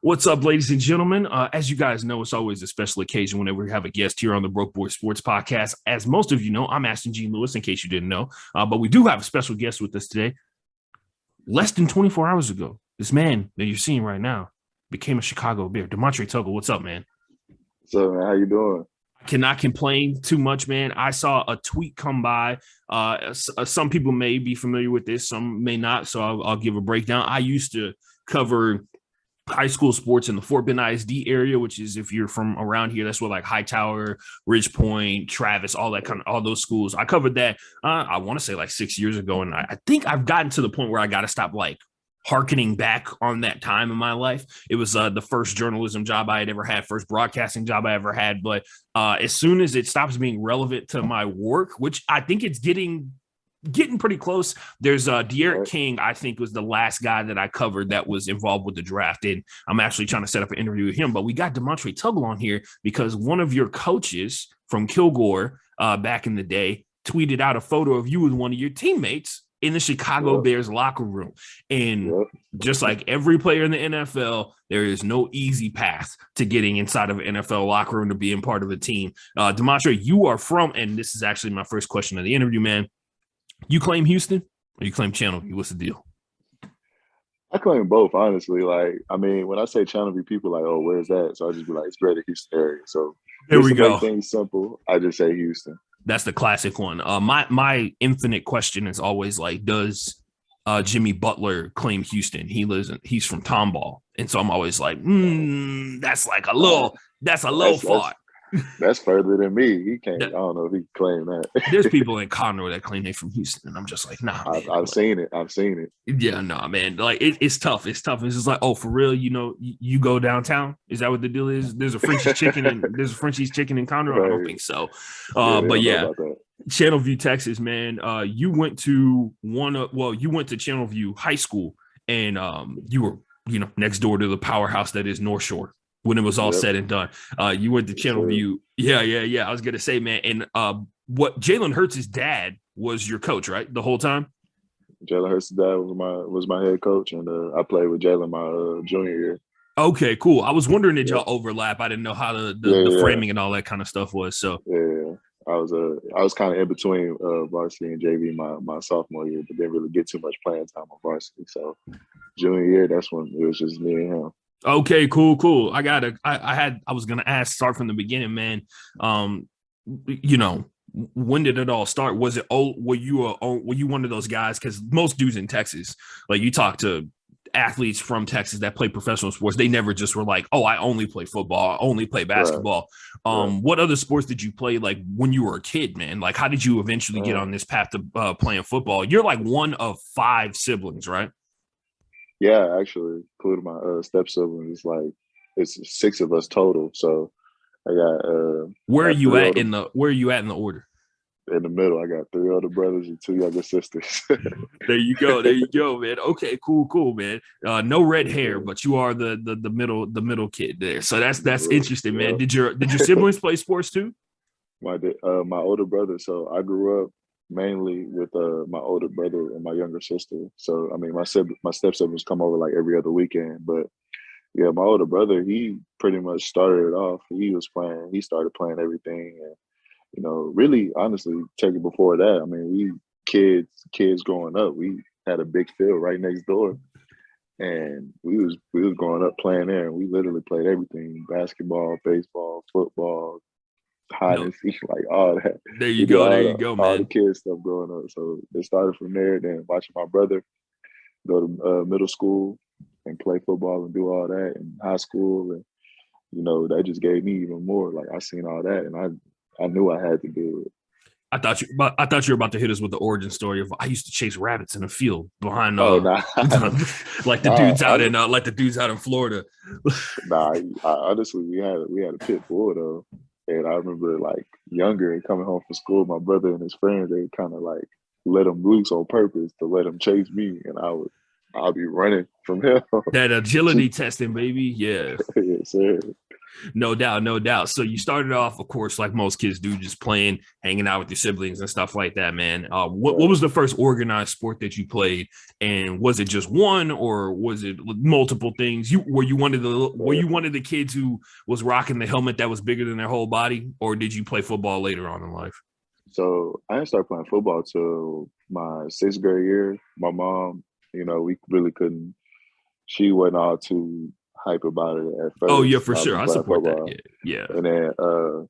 What's up, ladies and gentlemen? As you guys know, it's always a special occasion whenever we have a guest here on the Broke Boy Sports Podcast. As most of you know, I'm Ashton G. Lewis, in case you didn't know. But we do have a special guest with us today. Less than 24 hours ago, this man that you're seeing right now became a Chicago Bear. DeMontre Tuggle, what's up, man? What's up, man? How you doing? Cannot complain too much, man. I saw a tweet come by. Some people may be familiar with this, some may not. So I'll give a breakdown. I used to cover high school sports in the Fort Bend ISD area, which is, if you're from around here, that's where like Hightower, Ridge Point, Travis, all those schools. I covered that. I want to say like 6 years ago, and I think I've gotten to the point where I got to stop like harkening back on that time in my life. It was the first journalism job I had ever had, first broadcasting job I ever had. But as soon as it stops being relevant to my work, which I think it's getting pretty close. There's De'Aaron King, I think, was the last guy that I covered that was involved with the draft. And I'm actually trying to set up an interview with him. But we got DeMontre Tuggle on here because one of your coaches from Kilgore back in the day tweeted out a photo of you with one of your teammates in the Chicago Bears locker room. And just like every player in the NFL, there is no easy path to getting inside of an NFL locker room to being part of a team. DeMontre, you are from, and this is actually my first question of the interview, man. You claim Houston or you claim Channelview? What's the deal? I claim both, honestly. Like, I mean, when I say Channelview, people are like, oh, where's that? So I just be like, it's Greater Houston area. So there we go. Make things simple, I just say Houston. That's the classic one. My infinite question is always like, does Jimmy Butler claim Houston? He's from Tomball. And so I'm always like, that's a little far. That's further than me. He can't. I don't know if he can claim that. There's people in Conroe that claim they're from Houston, and I'm just like, nah. Man. I've seen it. Yeah, nah, man. Like it's tough. It's tough. It's just like, oh, for real. You know, you go downtown. Is that what the deal is? There's a Frenchie's chicken in Conroe. Right. I don't think so. But yeah, Channelview, Texas, man. You went to Channelview High School, and you were next door to the powerhouse that is North Shore. When it was all said and done, you went to Channelview. Yeah. I was gonna say, man, and what Jalen Hurts' dad was your coach, right? The whole time. Jalen Hurts' dad was my head coach, and I played with Jalen my junior year. Okay, cool. I was wondering did y'all overlap? I didn't know how the framing and all that kind of stuff was. So I was kind of in between varsity and JV my sophomore year, but didn't really get too much playing time on varsity. So junior year, that's when it was just me and him. Okay, cool. I was gonna ask, start from the beginning, man. When did it all start? Was it were you one of those guys? Because most dudes in Texas, like you talk to athletes from Texas that play professional sports, they never just were like, oh, I only play football, I only play basketball. Right. What other sports did you play like when you were a kid, man? Like how did you eventually get on this path to playing football? You're like one of 5 siblings, right? Yeah, actually, including my step siblings, it's 6 of us total. So I got. Where are you at in the order? In the middle, I got 3 older brothers and 2 younger sisters. There you go, man. Okay, cool, man. No red hair, but you are the middle kid there. So that's interesting, man. Did your siblings play sports too? My older brother. So I grew up mainly with my older brother and my younger sister. So I mean, my step siblings come over like every other weekend. But yeah, my older brother, he pretty much started it off. He started playing everything, and really, honestly, take it before that. I mean, we kids growing up, we had a big field right next door, and we was growing up playing there, and we literally played everything: basketball, baseball, football, hide and seek, like all that. There you go, man. All the kids stuff growing up. So it started from there. Then watching my brother go to middle school and play football and do all that in high school, and that just gave me even more. Like I seen all that, and I knew I had to do it. I thought you were about to hit us with the origin story of I used to chase rabbits in a field behind like the dudes out in Florida. Honestly, we had a pit bull though. And I remember like younger and coming home from school, my brother and his friends, they kind of like let him loose on purpose to let him chase me. And I'll be running from him. That agility testing, baby. Yeah. Yes, sir. No doubt, no doubt. So you started off, of course, like most kids do, just playing, hanging out with your siblings and stuff like that, man. What was the first organized sport that you played, and was it just one, or was it multiple things? Were you one of the kids who was rocking the helmet that was bigger than their whole body, or did you play football later on in life? So I didn't start playing football till my sixth grade year. My mom, we really couldn't. She wasn't all too hype about it at Oh yeah, first. for I sure. was I playing support that. football, Yeah, yeah, and then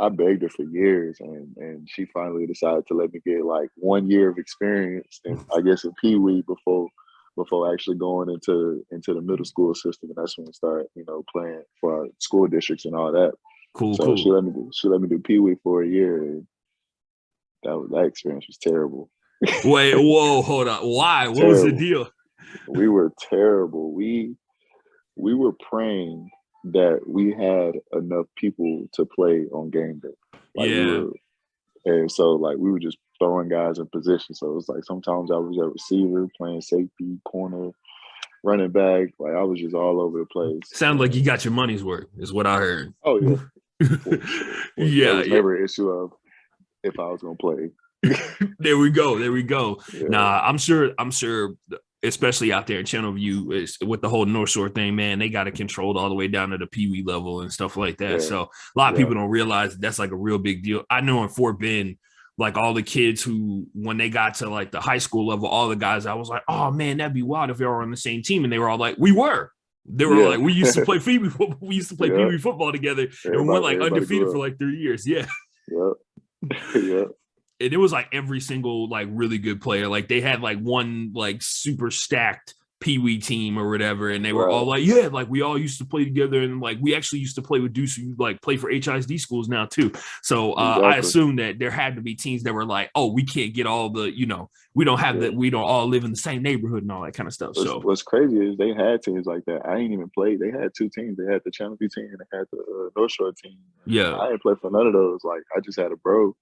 I begged her for years, and she finally decided to let me get like 1 year of experience, and I guess in Pee Wee before actually going into the middle school system, and that's when I started, playing for our school districts and all that. cool, So cool. she let me do Pee Wee for a year, and that experience was terrible. Wait, whoa, hold on. Why? What was the Terrible. deal? We were terrible. We were praying that we had enough people to play on game day. Like we Yeah. were, and so like we were just throwing guys in position. So it was like sometimes I was a receiver playing safety, corner, running back. Like I was just all over the place. Sounds like you And got your money's worth, is what I heard. oh yeah, for sure. There Yeah, was yeah. never an issue of if I was gonna play. There we go. There we go. Yeah, Nah, I'm sure, especially out there in Channelview, is with the whole North Shore thing, man, they got it controlled all the way down to the Pee Wee level and stuff like that. yeah, So a lot of yeah. people don't realize that's like a real big deal. I know in Fort Bend, like all the kids who, when they got to like the high school level, all the guys, I was like, oh man, that'd be wild if they were on the same team. And they were all like, we were. They were Yeah. like, we used to play Pee Wee football. We used to play Pee Yeah. Wee football together, and we went like Everybody undefeated grew for up. like 3 years. Yeah. Yep. Yep. And it was like every single like really good player. Like they had like one like super stacked Pee Wee team or whatever, and they were all Right. like, yeah, like we all used to play together, and like we actually used to play with Deuce, who like play for HISD schools now too. So I Exactly. assume that there had to be teams that were like, oh, we can't get all the, we don't have that, Yeah. we don't all live in the same neighborhood and all that kind of stuff. So What's crazy is they had teams like that. I ain't even played. They had two teams. They had the Channelview team and they had the North Shore team. yeah, I didn't play for none of those. Like I just had a bro,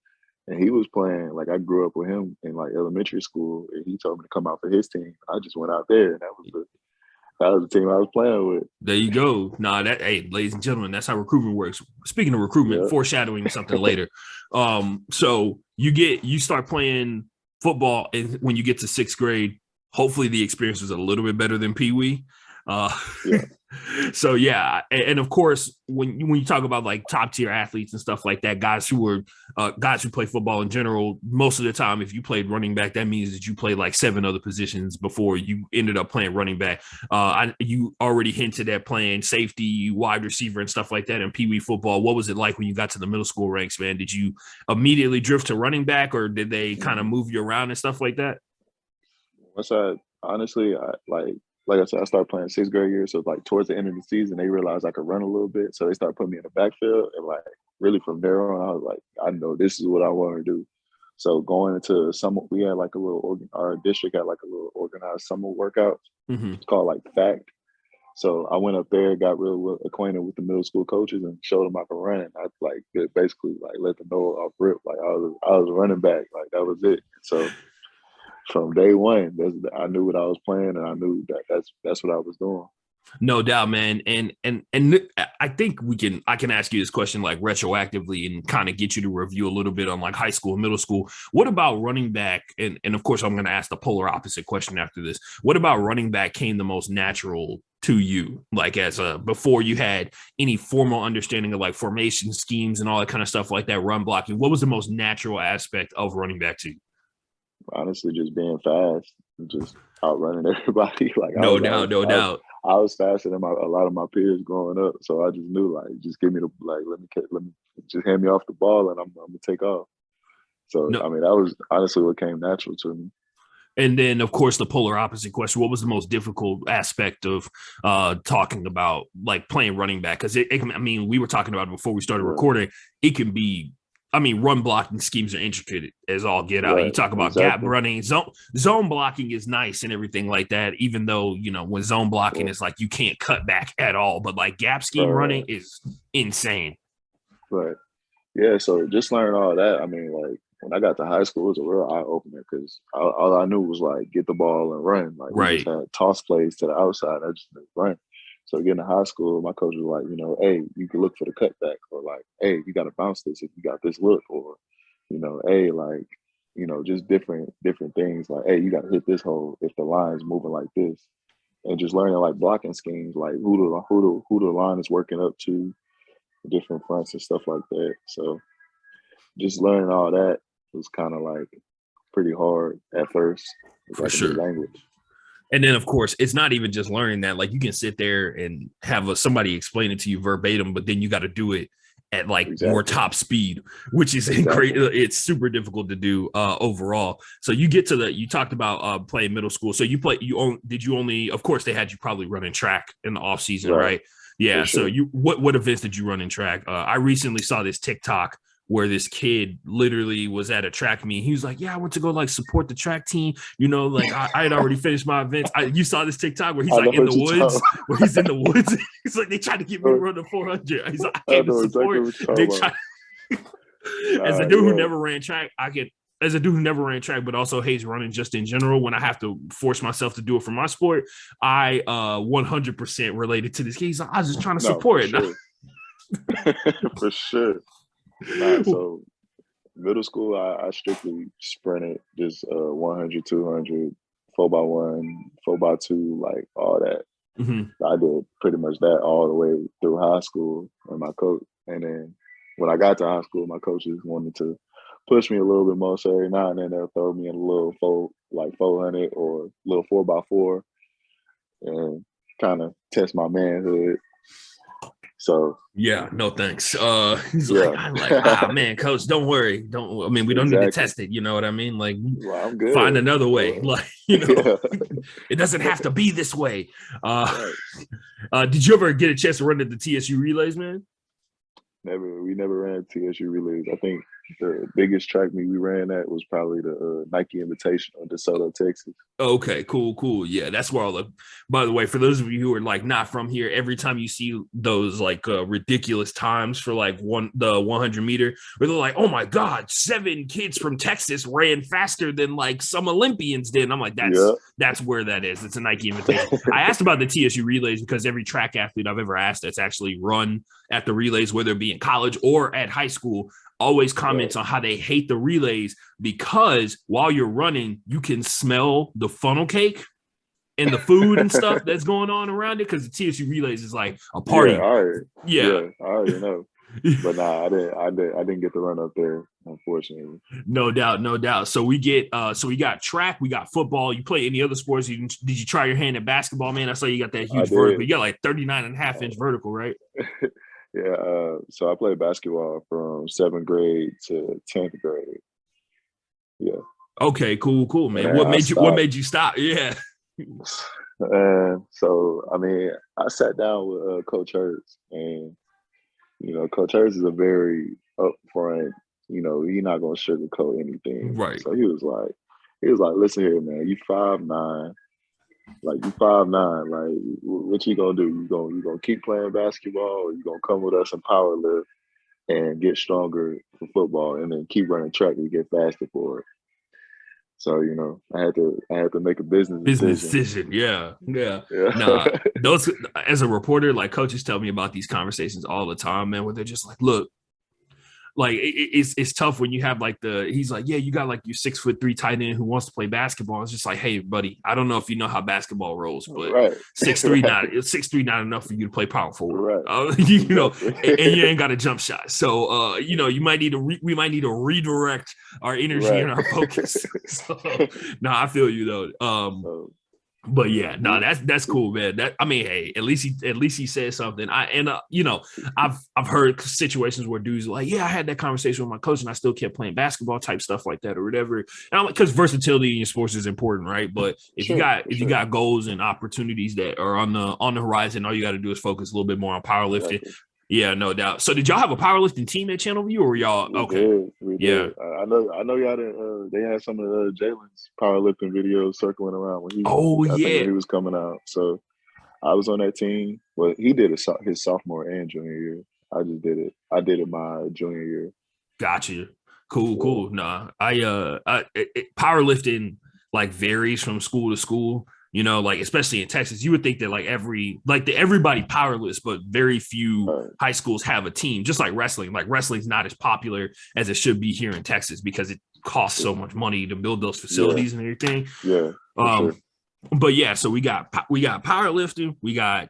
and he was playing. Like I grew up with him in like elementary school, and he told me to come out for his team. I just went out there, and that was the team I was playing with. there you go. Nah, hey, ladies and gentlemen, that's how recruitment works. Speaking of recruitment, Yeah. foreshadowing something later. So you start playing football, and when you get to sixth grade, hopefully the experience was a little bit better than Pee Wee. Yeah. So yeah, and of course, when you talk about like top tier athletes and stuff like that, guys who play football in general, most of the time, if you played running back, that means that you played like 7 other positions before you ended up playing running back. You already hinted at playing safety, wide receiver, and stuff like that in Pee Wee football. What was it like when you got to the middle school ranks, man? Did you immediately drift to running back, or did they kind of move you around and stuff like that? Once I honestly, like I said, I started playing sixth grade year. So like towards the end of the season, they realized I could run a little bit. So they started putting me in the backfield. And like really from there on, I was like, I know this is what I want to do. So going into summer, we had like our district had like a little organized summer workout. Mm-hmm. It's called like FACT. So I went up there, got real well acquainted with the middle school coaches and showed them I could run. And I like basically like let them know off rip. Like I was running back. Like that was it. So from day one, I knew what I was playing, and I knew that's what I was doing. No doubt, man. And I think I can ask you this question like retroactively and kind of get you to review a little bit on like high school and middle school. What about running back? And of course, I'm going to ask the polar opposite question after this. What about running back came the most natural to you? Like before you had any formal understanding of like formation schemes and all that kind of stuff like that, run blocking, what was the most natural aspect of running back to you? Honestly, just being fast, and just outrunning everybody. Like No doubt, no doubt. I was faster than a lot of my peers growing up, so I just knew like just give me the like let me just hand me off the ball and I'm gonna take off. So No, I mean that was honestly what came natural to me. and then, of course, the polar opposite question: what was the most difficult aspect of talking about like playing running back? Because I mean, we were talking about it before we started Yeah. recording. It can be, I mean, run blocking schemes are intricate as all get out. You Right. talk about gap Exactly. running, zone blocking is nice and everything like that. Even though when zone blocking Yeah. is like you can't cut back at all, but like gap scheme Right. running is insane. Right. Yeah. So just learning all that. I mean, like when I got to high school, it was a real eye opener because all I knew was like get the ball and run. Like we just Right. had toss plays to the outside. I just didn't run. So getting to high school, my coach was like, hey, you can look for the cutback, or like, hey, you got to bounce this if you got this look, or, hey, like, just different things. Like, hey, you got to hit this hole if the line's moving like this, and just learning like blocking schemes, like who the line is working up to, different fronts and stuff like that. So just learning all that was kind of like pretty hard at first. It's For like a new sure. language. And then, of course, it's not even just learning that. Like, you can sit there and have somebody explain it to you verbatim, but then you got to do it at like more top speed, which is great. It's super difficult to do overall. So you get to you talked about playing middle school. So did you only, of course, they had you probably running track in the off season, right? Yeah. Sure. So what events did you run in track? I recently saw this TikTok where this kid literally was at a track meet. He was like, yeah, I went to go like support the track team. Like I had already finished my events. You saw this TikTok where he's like in the woods, where he's in the woods. He's like, they tried to get me to run the 400. He's like, I came to support. As a dude who never ran track, as a dude who never ran track, but also hates running just in general, when I have to force myself to do it for my sport, I 100% related to this kid. He's like, I was just trying to support it. Sure. For sure. So middle school, I strictly sprinted, just 100, 200, 4x1, 4x2, like all that. Mm-hmm. I did pretty much that all the way through high school, and my coach. And then when I got to high school, my coaches wanted to push me a little bit more. So every now and then they'll throw me in a little 400 or a little 4x4, and kind of test my manhood. So yeah, no thanks. He's like, man, coach, don't worry. We don't need to test it. You know what I mean? Like, I'm good. Find another way. Like, it doesn't have to be this way. Did you ever get a chance to run at the TSU relays, man? Never. We never ran TSU relays. I think the biggest track meet we ran at was probably the Nike Invitational in DeSoto, Texas. Okay, cool. Yeah, that's where by the way, for those of you who are like not from here, every time you see those like ridiculous times for like the 100 meter, where they're like, oh my God, 7 kids from Texas ran faster than like some Olympians did. And I'm like, that's where that is. It's a Nike Invitation. I asked about the TSU relays because every track athlete I've ever asked that's actually run at the relays, whether it be in college or at high school, always comments on how they hate the relays because while you're running, you can smell the funnel cake and the food and stuff that's going on around it, because the TSU relays is like a party. I already know. But nah, I didn't get to run up there, unfortunately. No doubt. So we got track, we got football. You play any other sports? Did you try your hand at basketball, man? I saw you got that huge vertical. You got like 39.5-inch vertical, right? Yeah, so I played basketball from 7th grade to 10th grade. Yeah. Okay, cool, man. What made you stop? Yeah. So I mean, I sat down with Coach Hurts, and Coach Hurts is a very upfront. He's not gonna sugarcoat anything. Right. So he was like, listen here, man. You 5'9". Like, you 5'9", like, what you gonna do? You gonna keep playing basketball, or you gonna come with us and power lift and get stronger for football, and then keep running track and get faster for it? So I had to make a business decision. Yeah. Nah, those, as a reporter, like, coaches tell me about these conversations all the time, man, where they're just like, look. Like, it's tough when you have like he's like, yeah, you got like your 6'3" tight end who wants to play basketball. It's just like, hey, buddy, I don't know if you know how basketball rolls, but 6'3" not enough for you to play power forward. And you ain't got a jump shot. So we might need to redirect our energy and our focus. So, no, I feel you though. But yeah, no, that's cool, man. Hey, at least he said something. I've heard situations where dudes are like, yeah, I had that conversation with my coach and I still kept playing basketball, type stuff like that or whatever. And I'm like, because versatility in your sports is important, right? But if you got goals and opportunities that are on the horizon, all you got to do is focus a little bit more on powerlifting. Exactly. Yeah, no doubt. So did y'all have a powerlifting team at Channel View, or were y'all okay? We did. I know y'all. They had some of Jalen's powerlifting videos circling around when he was coming out. So I was on that team. Well, he did his sophomore and junior year. I just did it. I did it my junior year. Gotcha. Cool. Nah, powerlifting like varies from school to school. You know, like especially in Texas, you would think that everybody powerless, but very few high schools have a team. Just like wrestling. Like wrestling's not as popular as it should be here in Texas because it costs so much money to build those facilities and everything. Yeah. Sure. But yeah, so we got powerlifting, we got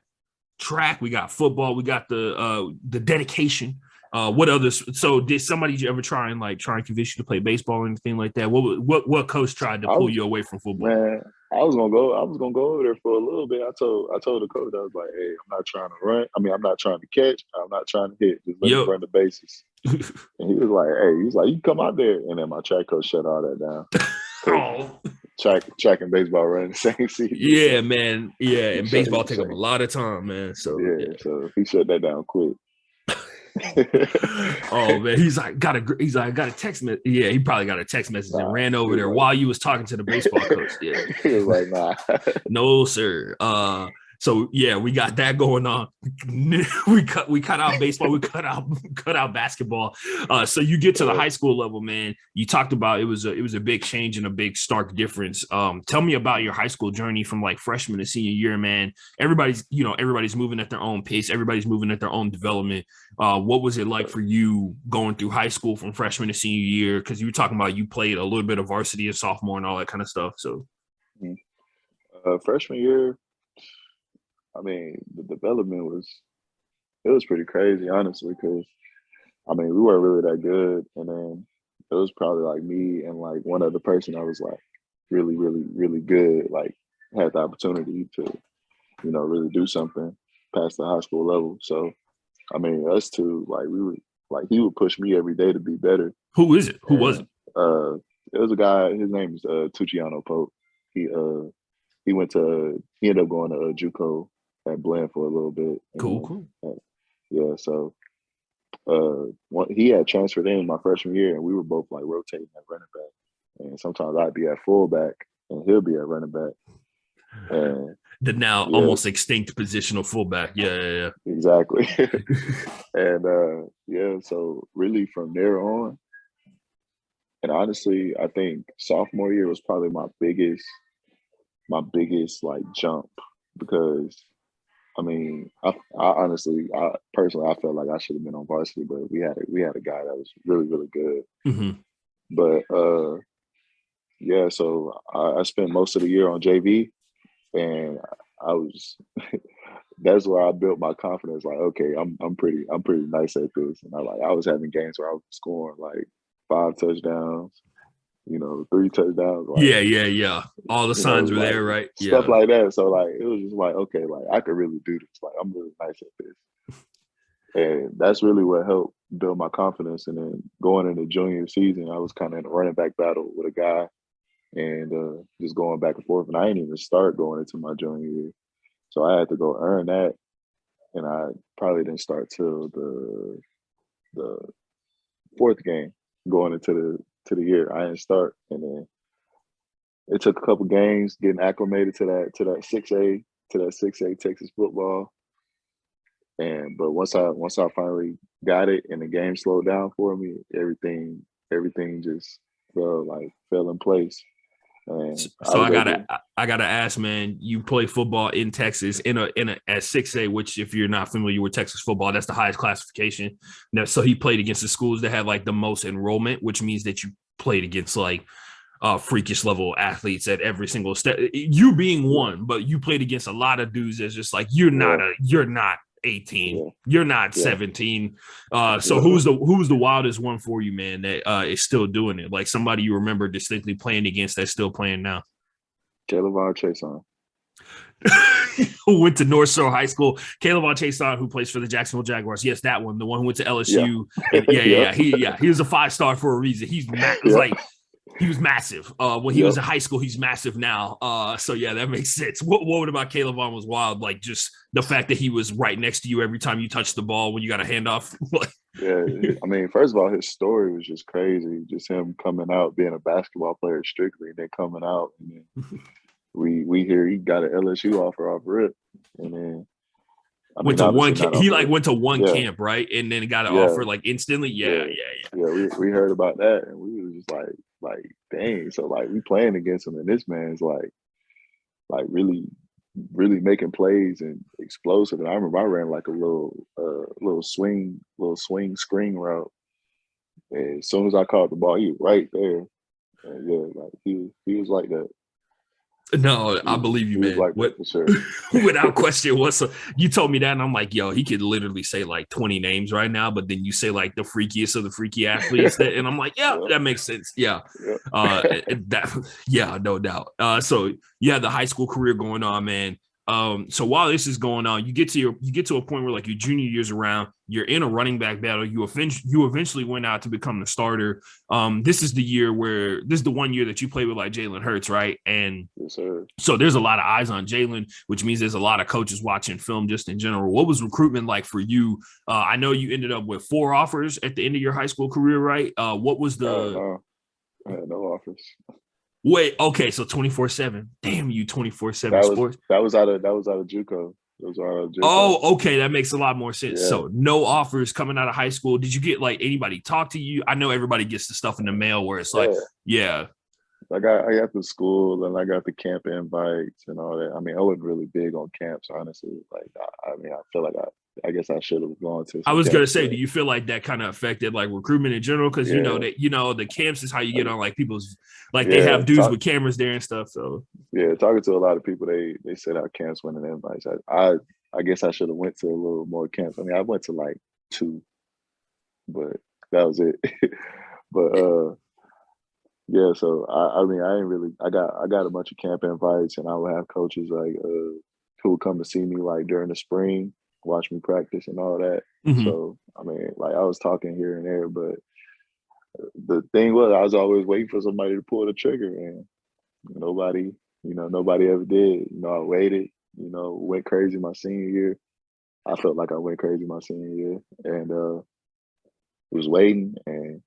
track, we got football, we got the dedication. What others? So did somebody ever try and convince you to play baseball or anything like that? What coach tried to pull you away from football? Man, I was gonna go over there for a little bit. I told the coach, I was like, hey, I'm not trying to run. I mean, I'm not trying to catch. I'm not trying to hit. Just let me run the bases. And he was like, hey, he's like, you come out there. And then my track coach shut all that down. Oh. Track and baseball running the same season. Yeah, man. Yeah, and baseball takes up a lot of time, man. So so he shut that down quick. Oh man, he's like got a text message. Yeah, he probably got a text message and ran over there while you was talking to the baseball coach. Yeah, he was like, nah, no sir. So yeah, we got that going on. we cut out baseball. We cut out basketball. So you get to the high school level, man. You talked about it was a big change and a big stark difference. Tell me about your high school journey from like freshman to senior year, man. Everybody's moving at their own pace. Everybody's moving at their own development. What was it like for you going through high school from freshman to senior year? Because you were talking about you played a little bit of varsity and sophomore and all that kind of stuff. So freshman year, I mean, the development was pretty crazy, honestly, because, I mean, we weren't really that good. And then it was probably like me and like one other person I was like really, really, really good, like had the opportunity to, really do something past the high school level. So, I mean, us two, like we were, like he would push me every day to be better. Who is it? Who was it? It was a guy, his name is Tucciano Pope. He ended up going to JUCO at Bland for a little bit. Cool. Yeah, so he had transferred in my freshman year, and we were both like rotating at running back. And sometimes I'd be at fullback, and he'll be at running back. And the now almost extinct position of fullback. Yeah. Exactly. And so really from there on, and honestly, I think sophomore year was probably my biggest like jump, because I mean, I personally felt like I should have been on varsity, but we had a guy that was really, really good. Mm-hmm. But so I spent most of the year on JV, and that's where I built my confidence. Like, okay, I'm pretty nice at this, and I was having games where I was scoring like 5 touchdowns. 3 touchdowns. Like, yeah. All the signs were there, right? Stuff like that. So like, it was just like, okay, like I could really do this. Like, I'm really nice at this. And that's really what helped build my confidence. And then going into junior season, I was kind of in a running back battle with a guy, and just going back and forth. And I didn't even start going into my junior year. So I had to go earn that. And I probably didn't start till the 4th game going into the year. I didn't start, and then it took a couple games getting acclimated to that 6A Texas football. But once I finally got it and the game slowed down for me, everything just fell in place. And so I gotta ask, man, you play football in Texas in a at 6A, which if you're not familiar with Texas football, that's the highest classification. Now, so he played against the schools that have like the most enrollment, which means that you played against like freakish level athletes at every single step. You being one, but you played against a lot of dudes that's just like you're not 18, you're not 17. So who's the wildest one for you, man, that is still doing it? Like somebody you remember distinctly playing against that's still playing now? DeMontre Tuggle. Who went to North Shore High School. DeMontre Tuggle, who plays for the Jacksonville Jaguars. Yes, that one. The one who went to LSU. He was a 5-star for a reason. He's like he was massive. When he was in high school, he's massive now. So yeah, that makes sense. What about Caleb Vaughn was wild? Like just the fact that he was right next to you every time you touched the ball when you got a handoff. Yeah, I mean, first of all, his story was just crazy. Just him coming out, being a basketball player strictly, and then coming out, and then we hear he got an LSU offer off rip, and then went to one camp, right? And then got an offer like instantly. Yeah. We heard about that, and we was just like, dang. So like we playing against him, and this man's like like really making plays and explosive. And I remember I ran like a little swing screen route. And as soon as I caught the ball, he was right there. And yeah, like he was like that. No, I believe you, He was man. like that What for sure. without question, you told me that, and I'm like, yo, he could literally say like 20 names right now, but then you say like the freakiest of the freaky athletes, and I'm like, yeah, that makes sense. Yeah, Yeah. yeah, no doubt. So you have the high school career going on, man. So while this is going on, you get to a point where like your junior year's around, you're in a running back battle. You eventually went out to become the starter. This is the 1 year that you played with like Jalen Hurts, right? And Yes, sir. so there's a lot of eyes on Jalen, which means there's a lot of coaches watching film just in general. What was recruitment like for you? I know you ended up with 4 offers at the end of your high school career, right? What was the No, I had no offers. wait? Okay, so 24/7. Damn you, 24/7 sports. That was out of JUCO. That was out of JUCO. Oh, okay, that makes a lot more sense. Yeah. So no offers coming out of high school. Did you get like anybody talk to you? I know everybody gets the stuff in the mail where it's like, yeah. I got the school and I got the camp invites and all that. I mean, I wasn't really big on camps, honestly. Like, I mean, I feel like I guess I should have gone to. I was gonna say, do you feel like that kind of affected like recruitment in general? Because you know that the camps is how you get on like people's they have dudes with cameras there and stuff. So talking to a lot of people, they said how camps went and invites. I guess I should have went to a little more camps. I mean, I went to like 2, but that was it. But yeah, so I mean, I ain't really. I got a bunch of camp invites, and I would have coaches like who would come to see me like during the spring, watch me practice and all that. mm-hmm. So I mean, like I was talking here and there, but the thing was, I was always waiting for somebody to pull the trigger, and nobody ever did. I waited. Went crazy my senior year. I felt like I went crazy my senior year, and was waiting and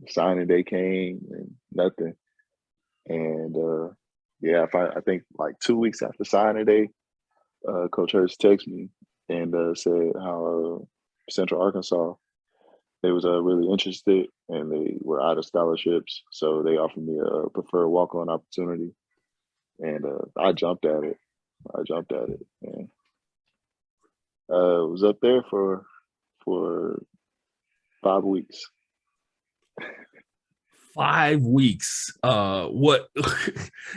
signing day came and nothing. And yeah, I think like 2 weeks after signing day, Coach Hurst texted me and said how Central Arkansas, they was really interested and they were out of scholarships, so they offered me a preferred walk-on opportunity, and I jumped at it. And was up there for 5 weeks. 5 weeks. What?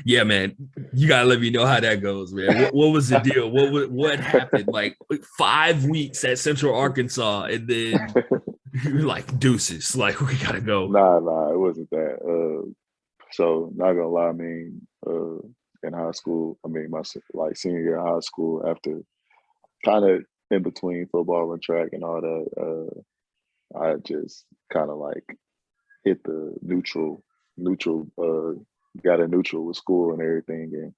Yeah, man. You gotta let me know how that goes, man. What was the deal? What happened? Like 5 weeks at Central Arkansas, and then you're like deuces. Like we gotta go. Nah, it wasn't that. So not gonna lie, I mean, in high school, I mean, my like senior year of high school, after kind of in between football and track and all that, I just kind of like hit the neutral, got a neutral with school and everything,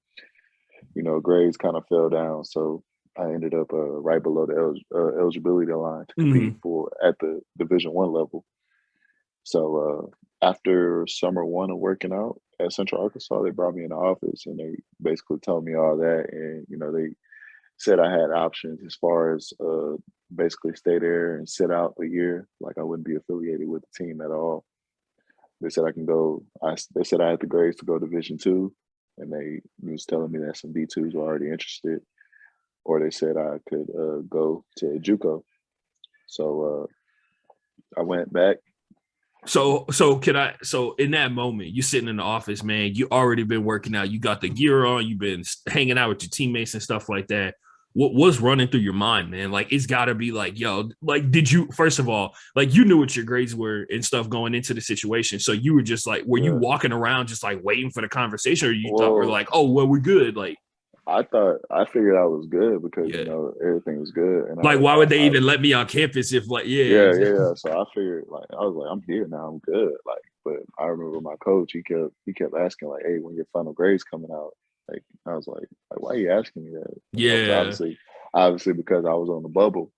and grades kind of fell down. So I ended up right below the eligibility line to compete for at the Division I level. So after summer 1 of working out at Central Arkansas, they brought me in the office and they basically told me all that, and they said I had options as far as basically stay there and sit out a year, like I wouldn't be affiliated with the team at all. They said I can go. They said I had the grades to go Division II, and they was telling me that some D2s were already interested, or they said I could go to JUCO. So I went back. So in that moment, you're sitting in the office, man. You already been working out. You got the gear on. You've been hanging out with your teammates and stuff like that. What was running through your mind, man? Like, it's got to be like, yo, like, did you, first of all, like, you knew what your grades were and stuff going into the situation. So you were just like, were you walking around just like waiting for the conversation, or you thought we're like, oh, well, we're good? Like, I figured I was good because, everything was good. And like, why would they even let me on campus if like, yeah. So I figured I was like, I'm here now, I'm good. Like, but I remember my coach, he kept asking like, hey, when your final grade's coming out? Like, I was like, why are you asking me that? Yeah. Obviously because I was on the bubble.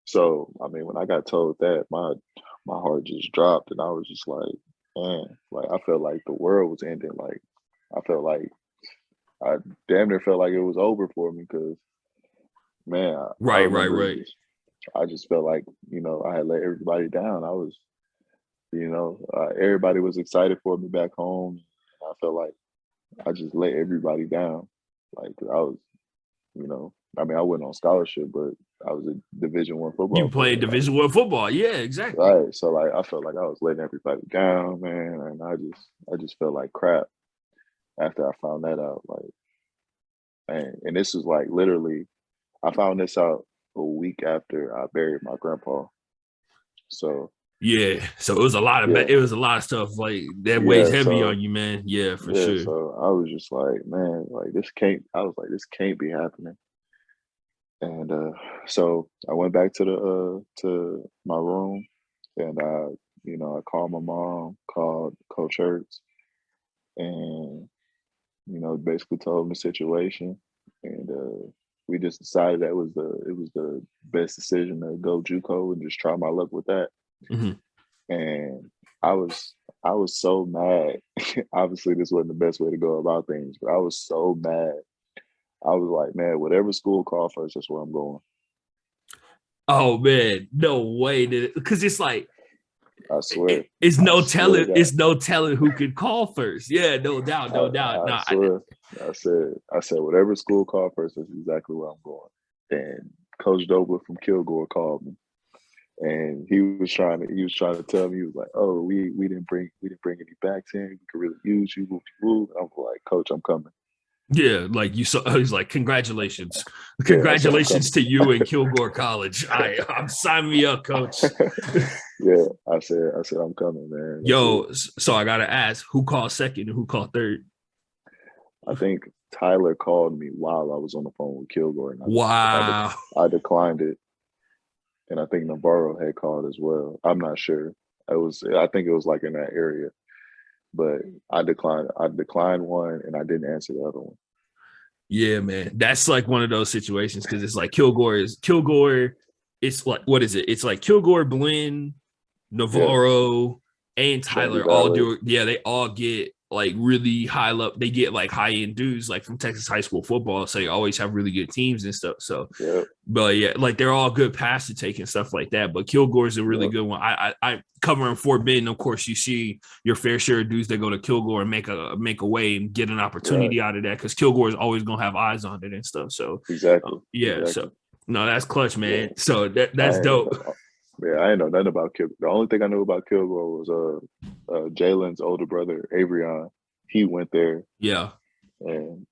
So, I mean, when I got told that, my heart just dropped, and I was just like, man, like I felt like the world was ending. Like, I felt like I damn near felt like it was over for me because, man, right. I just felt like, I had let everybody down. I was, everybody was excited for me back home. I felt like I just let everybody down. Like I was, I mean, I wasn't on scholarship, but I was a Division I You football player. played Division I football. Yeah, exactly. Right. So like I felt like I was letting everybody down, man. And I just felt like crap after I found that out. Like, man, and this was like literally I found this out a week after I buried my grandpa. So Yeah. So it was yeah, a lot of stuff like that weighs yeah. heavy So on you, man. Yeah, for yeah, sure. so I was just like, man, like this can't be happening. And so I went back to my room and I called my mom, called Coach Hurts, and basically told him the situation. And we just decided that it was the best decision to go JUCO and just try my luck with that. Mhm. And I was I was so mad. Obviously, this wasn't the best way to go about things, but I was so mad. I was like, man, whatever school call first, that's where I'm going. Oh man, no way. Because it's like I swear. it's I no swear to telling. God. It's no telling who could call first. Yeah, no doubt, no doubt. I No, swear. I said, whatever school call first, that's exactly where I'm going. And Coach Dobler from Kilgore called me, and he was trying to tell me, he was like, "Oh, we didn't bring any backs in. We could really use you." Whoop, whoop. I'm like, "Coach, I'm coming." yeah, like you saw. He's like, congratulations, Yeah, I said, "I'm congratulations coming." to you and Kilgore College. I'm sign me up, coach. Yeah, I said, I'm coming, man. That's it. Yo, so I gotta ask, who called second and who called third? I think Tyler called me while I was on the phone with Kilgore, and Wow. I declined it, and I think Navarro had called as well. I'm not sure. I think it was like in that area, but I declined. I declined one, and I didn't answer the other one. Yeah, man. That's like one of those situations because it's like Kilgore. It's like, what is it? It's like Kilgore, Blinn, Yeah, Navarro, and Trinity Tyler all Valley. do. Yeah, they all get like really high level. They get like high end dudes like from Texas high school football. So they always have really good teams and stuff. So, Yep, but yeah, like they're all good pass to take and stuff like that. But Kilgore's a really yep, good one. I covering Fort Bend. Of course, you see your fair share of dudes that go to Kilgore and make a way and get an right. opportunity out of that because Kilgore is always gonna have eyes on it and stuff. So, Exactly, yeah. So exactly. no, that's clutch, Yeah, man. So I that's ain't, dope. yeah, I ain't know nothing about Kilgore. The only thing I knew about Kilgore was Jalen's older brother, Avrion. He went there, Yeah. and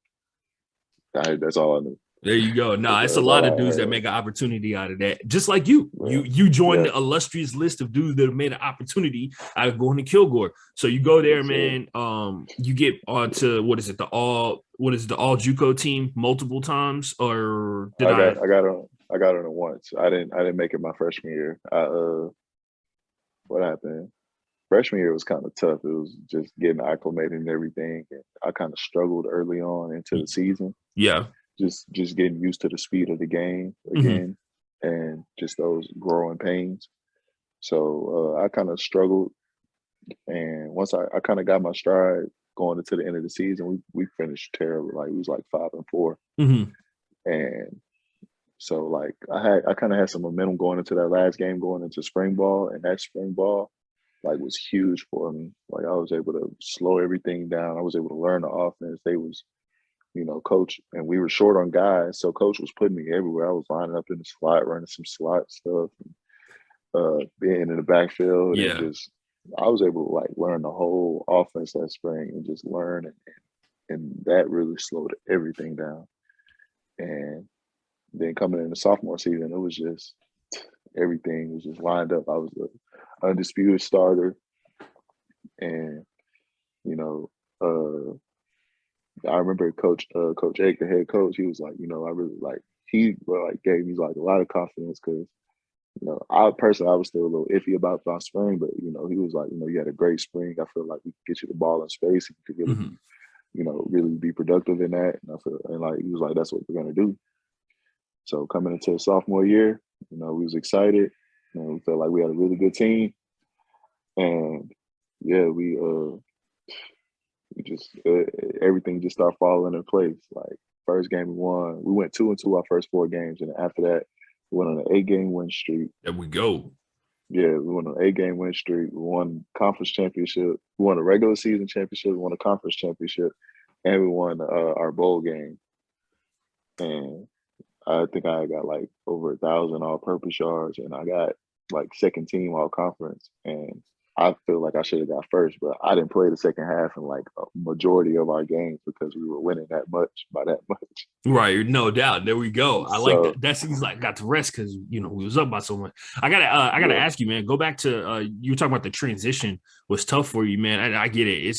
that's all I knew. There you go. No, it's a That's lot all of I dudes that heard. make an opportunity out of that. Just like you. Yeah, You joined yeah, the illustrious list of dudes that have made an opportunity out of going to Kilgore. So you go there, yes, sir. man. You get on to the all JUCO team multiple times, or did I I? got I got on I got on it once. I didn't make it my freshman year. What happened? Freshman year was kind of tough. It was just getting acclimated and everything. And I kind of struggled early on into the season, Yeah. just getting used to the speed of the game Mm-hmm. again, and just those growing pains. So I kind of struggled, and once I kind of got my stride going into the end of the season, we finished terrible. Like we was like 5-4, Mm-hmm. and so like I kind of had some momentum going into that last game, going into spring ball, and that spring ball like was huge for me. Like I was able to slow everything down. I was able to learn the offense. They was, coach, and we were short on guys, so coach was putting me everywhere. I was lining up in the slot, running some slot stuff, being in the backfield, and Yeah. just I was able to like learn the whole offense that spring and just learn, and that really slowed everything down. And then coming in the sophomore season, it was just everything was just lined up. I was the undisputed starter, and you know, I remember Coach Egg, the head coach. He was like, I really like he like gave me like a lot of confidence because I personally I was still a little iffy about my spring, but he was like, you had a great spring. I feel like we could get you the ball in space and you could really Mm-hmm. be, really be productive in that. And I feel and like he was like, that's what we're gonna do. So coming into the sophomore year, we was excited. We felt like we had a really good team, and yeah, we just everything just started falling into place. Like first game we won, we went 2-2 our first 4 games, and after that, we went on an 8-game win streak. There we go. Yeah, we won an 8-game win streak. We won conference championship. We won a regular season championship. We won a conference championship, and we won our bowl game. and I think I got like over 1,000 all-purpose yards, and I got like second team all conference. And I feel like I should have got first, but I didn't play the second half in like a majority of our games because we were winning that much by that much. Right, no doubt. There we go. I like So that. That seems like I got to rest because we was up by so much. I gotta yeah, ask you, man. Go back to you were talking about the transition was tough for you, man. And I get it.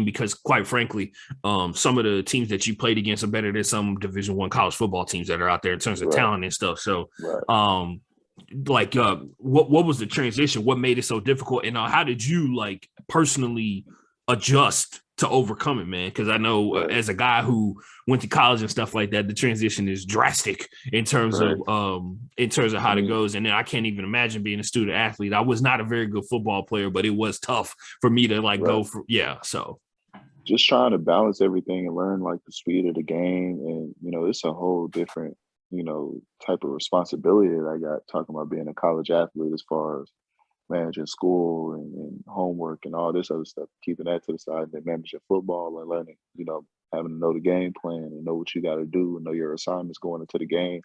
Because quite frankly, some of the teams that you played against are better than some Division I college football teams that are out there in terms of right, talent and stuff. So, right. what was the transition? What made it so difficult? And how did you like personally adjust to overcome it, man? Because I know Right, as a guy who went to college and stuff like that, the transition is drastic in terms right. of I how it mean, goes. And then I can't even imagine being a student athlete. I was not a very good football player, but it was tough for me to like right. go for yeah. So Just trying to balance everything and learn like the speed of the game, and it's a whole different type of responsibility that I got talking about being a college athlete as far as managing school and homework and all this other stuff, keeping that to the side, and then managing football and learning, having to know the game plan and know what you got to do and know your assignments going into the game.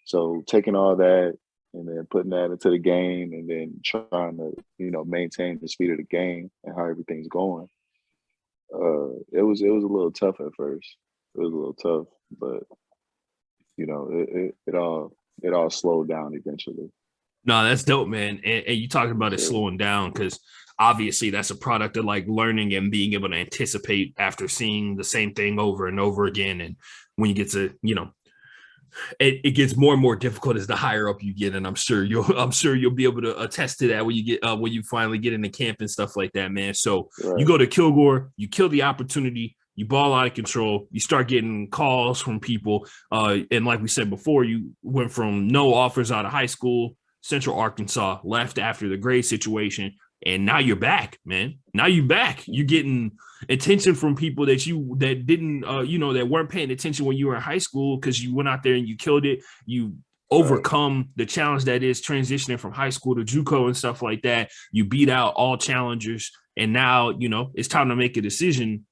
So taking all that and then putting that into the game and then trying to, maintain the speed of the game and how everything's going. It was a little tough at first. It was a little tough, but it all slowed down eventually. no, that's dope, man. And you talking about it So slowing down because obviously that's a product of like learning and being able to anticipate after seeing the same thing over and over again. And when you get to, it gets more and more difficult as the higher up you get. And I'm sure you'll be able to attest to that when you get when you finally get into camp and stuff like that, man. So you right, go to Kilgore, you kill the opportunity, you ball out of control, you start getting calls from people. And like we said before, you went from no offers out of high school, Central Arkansas, left after the grade situation, and now you're back, man. Now you're back. You're getting attention from people that didn't, that weren't paying attention when you were in high school because you went out there and you killed it. You right, overcome the challenge that is transitioning from high school to JUCO and stuff like that. You beat out all challengers, and now it's time to make a decision.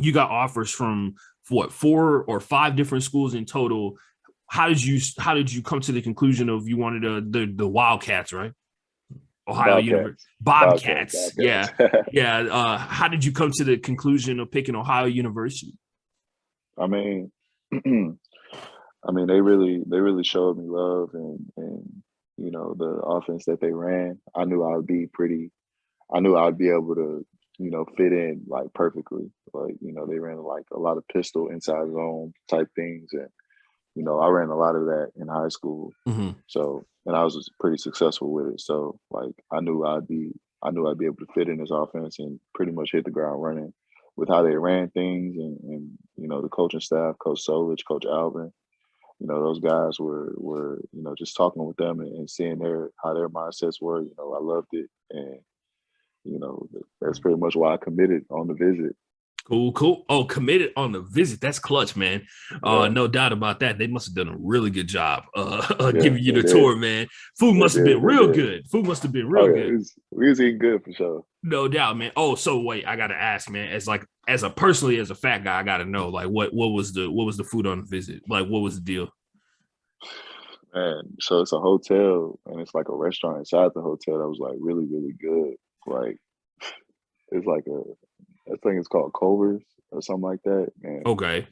You got offers from what 4 or 5 different schools in total. How did you come to the conclusion of you wanted the Wildcats, right? Ohio University Bobcats, Bobcats, Bobcats. Yeah. Bobcats. Yeah. How did you come to the conclusion of picking Ohio University? I mean, they really showed me love, and the offense that they ran. I knew I'd be able to fit in like perfectly. Like they ran like a lot of pistol inside zone type things, and I ran a lot of that in high school. Mm-hmm. So, and I was pretty successful with it. So, like, I knew I'd be able to fit in this offense and pretty much hit the ground running with how they ran things, and the coaching staff, Coach Solich, Coach Alvin. Those guys were just talking with them and seeing how their mindsets were. I loved it, and that's pretty much why I committed on the visit. Cool, cool. Oh, committed on the visit. That's clutch, man. Yeah, No doubt about that. They must have done a really good job yeah, giving you they the did. tour, man. Food They must have did. been They real did. good. Food must have been Oh real yeah, good. we was eating good for sure. No doubt, man. Oh, so wait, I gotta ask, man. As a personally as a fat guy, I gotta know like what was the food on the visit? Like what was the deal? Man, so it's a hotel and it's like a restaurant inside the hotel that was like really, really good. Like it's like I think it's called Culver's or something like that. And Okay.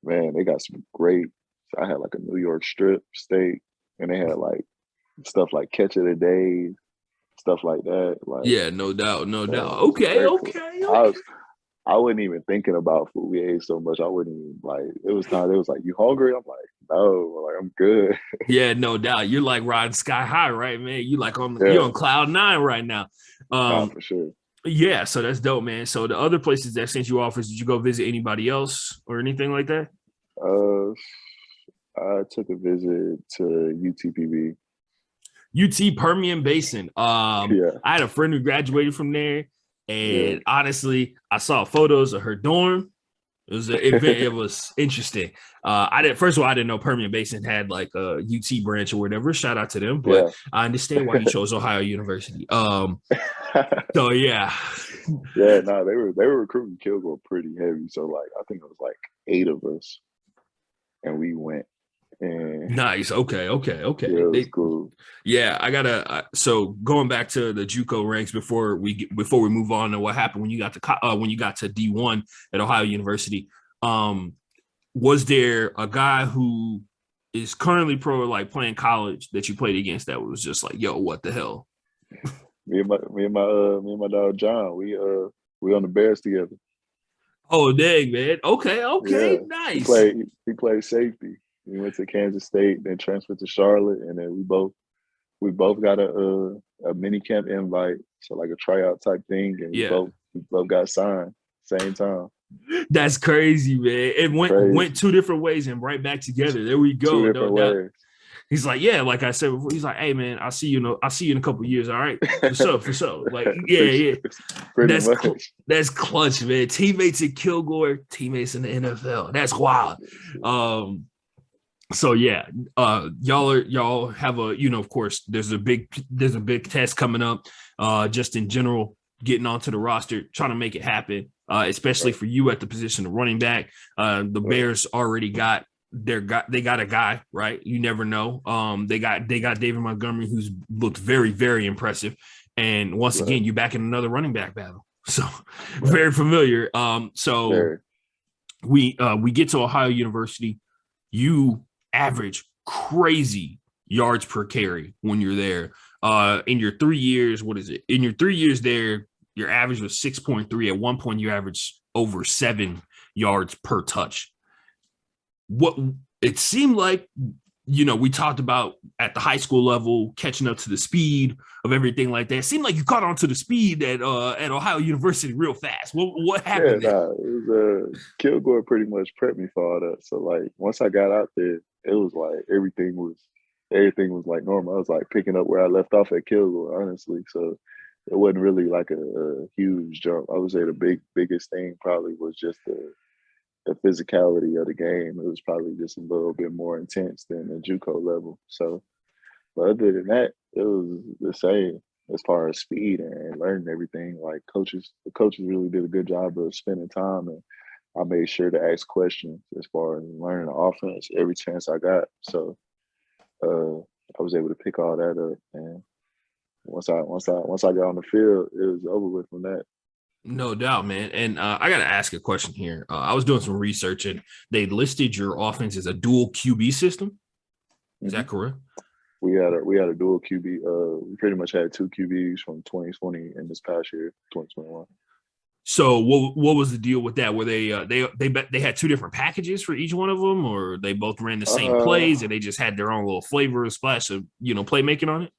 man, they got some great. I had like a New York strip steak, and they had like stuff like catch of the day, stuff like that. Like Yeah, no doubt, no doubt. man, it was Okay, great food. okay, I okay. was I wasn't even thinking about food. We ate so much. I wouldn't even like. It was time. It was like, you hungry? I'm like, no. Like I'm good. Yeah, no doubt. You're like riding sky high, right, man? You like you're Yeah, on cloud nine right now. nah, Um, for sure. yeah, so that's dope, man. So the other places that sent you offers, did you go visit anybody else or anything like that? Uh, I took a visit to UTPB. UT Permian Basin. Yeah, I had a friend who graduated from there, yeah, and honestly, I saw photos of her dorm. It was interesting. I didn't first of all I didn't know Permian Basin had like a UT branch or whatever. Shout out to them, but yeah. I understand why you chose Ohio University. So yeah, Yeah, no, they were recruiting Kilgore pretty heavy. So like I think it was like 8 of us. and we went. And Nice. Okay. yeah, it was cool. Yeah, I gotta. So going back to the JUCO ranks before we move on to what happened when you got to D1 at Ohio University. Was there a guy who is currently pro, like playing college, that you played against that was just like, yo, what the hell? Me and my dog John, we on the Bears together. Oh dang, man. Okay, Yeah, nice. he played safety. We went to Kansas State, then transferred to Charlotte, and then we both got a mini camp invite, so like a tryout type thing, and we both got signed same time. That's crazy, man. It went two different ways and right back together. There we go. Two different ways. He's like, yeah, like I said before, he's like, hey man, I'll see you in a couple of years. All right. For sure. Like, yeah. That's clutch, man. Teammates in Kilgore, teammates in the NFL. That's wild. So yeah, y'all have a, of course, there's a big test coming up. Just in general, getting onto the roster, trying to make it happen. Especially for you at the position of running back. The Bears already got a guy, right? You never know. They got David Montgomery, who's looked very, very impressive. And once again, you're back in another running back battle. So very familiar. We get to Ohio University. You average crazy yards per carry when you're there. In your 3 years, what is it? In your 3 years there, your average was 6.3. At one point, you averaged over 7 yards per touch. What it seemed like, we talked about at the high school level, catching up to the speed of everything like that. It seemed like you caught on to the speed at Ohio University real fast. What happened? Yeah, it was Kilgore pretty much prepped me for all that. So like once I got out there, it was like everything was like normal. I was like picking up where I left off at Kilgore, honestly. So it wasn't really like a huge jump. I would say the biggest thing probably was just the physicality of the game. It was probably just a little bit more intense than the JUCO level. So, but other than that, it was the same as far as speed and learning everything. Like the coaches really did a good job of spending time, and I made sure to ask questions as far as learning the offense every chance I got. So, I was able to pick all that up, and once I got on the field, it was over with from that. No doubt, man. And I got to ask a question here. I was doing some research, and they listed your offense as a dual QB system. Is that correct? We had a dual QB. We pretty much had 2 QBs from 2020 and this past year, 2021. So what was the deal with that? Were they had 2 different packages for each one of them, or they both ran the same plays and they just had their own little flavor and splash of playmaking on it?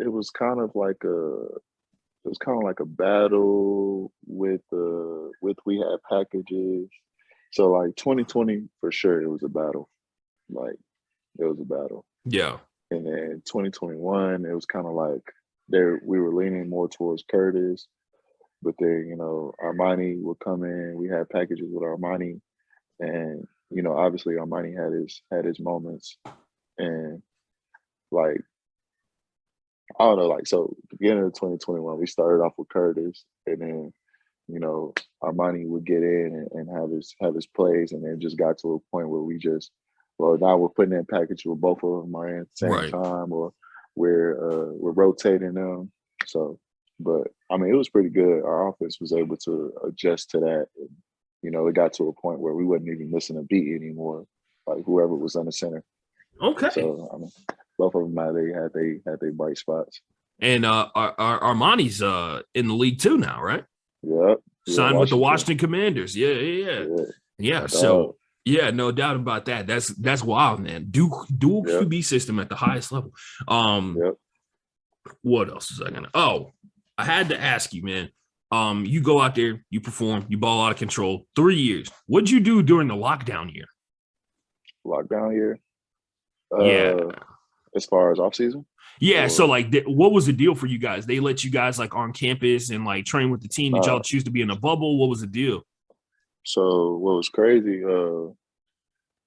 It was kind of like a battle with we had packages. So like 2020 for sure it was a battle. Like it was a battle. Yeah. And then 2021 it was kind of like we were leaning more towards Curtis, but then Armani would come in. We had packages with Armani, and obviously Armani had his moments, and like I don't know, like, so beginning of 2021, we started off with Curtis, and then, Armani would get in and have his plays, and then just got to a point where now we're putting in package where both of them are in at the same time, or we're rotating them. So, but I mean, it was pretty good. Our offense was able to adjust to that. And, it got to a point where we wasn't even missing a beat anymore, like whoever was on the center. Okay. So, I mean, both of them had they bright spots. And Armani's in the league too now, right? Yep. Signed with the Washington Commanders. Yeah. So no doubt about that. That's wild, man. Dual QB system at the highest level. What else is I gonna? Oh, I had to ask you, man. You go out there, you perform, you ball out of control. 3 years. What'd you do during the lockdown year? Lockdown year? Yeah. As far as off season? Yeah. So like, what was the deal for you guys? They let you guys like on campus and like train with the team. Did y'all choose to be in a bubble? What was the deal? So what was crazy?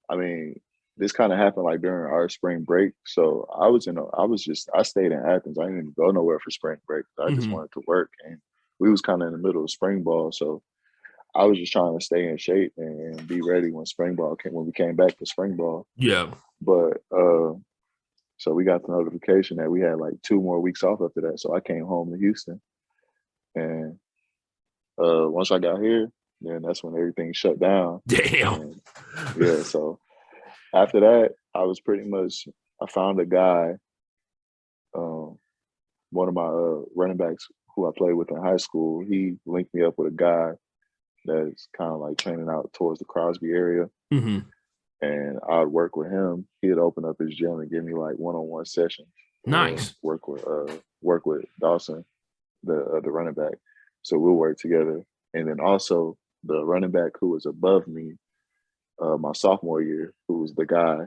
I mean, this kind of happened like during our spring break. So I stayed in Athens. I didn't even go nowhere for spring break. I just wanted to work, and we was kind of in the middle of spring ball. So I was just trying to stay in shape and be ready when when we came back to spring ball. Yeah. But so we got the notification that we had like 2 more weeks off after that. So I came home to Houston, and once I got here, then that's when everything shut down. Damn. And, yeah. So after that, I found a guy, one of my running backs who I played with in high school. He linked me up with a guy that's kind of like training out towards the Crosby area. Mm-hmm. And I'd work with him. He'd open up his gym and give me like one-on-one sessions. Nice. Work with Dawson, the running back. So we'll work together. And then also the running back who was above me, my sophomore year, who was the guy,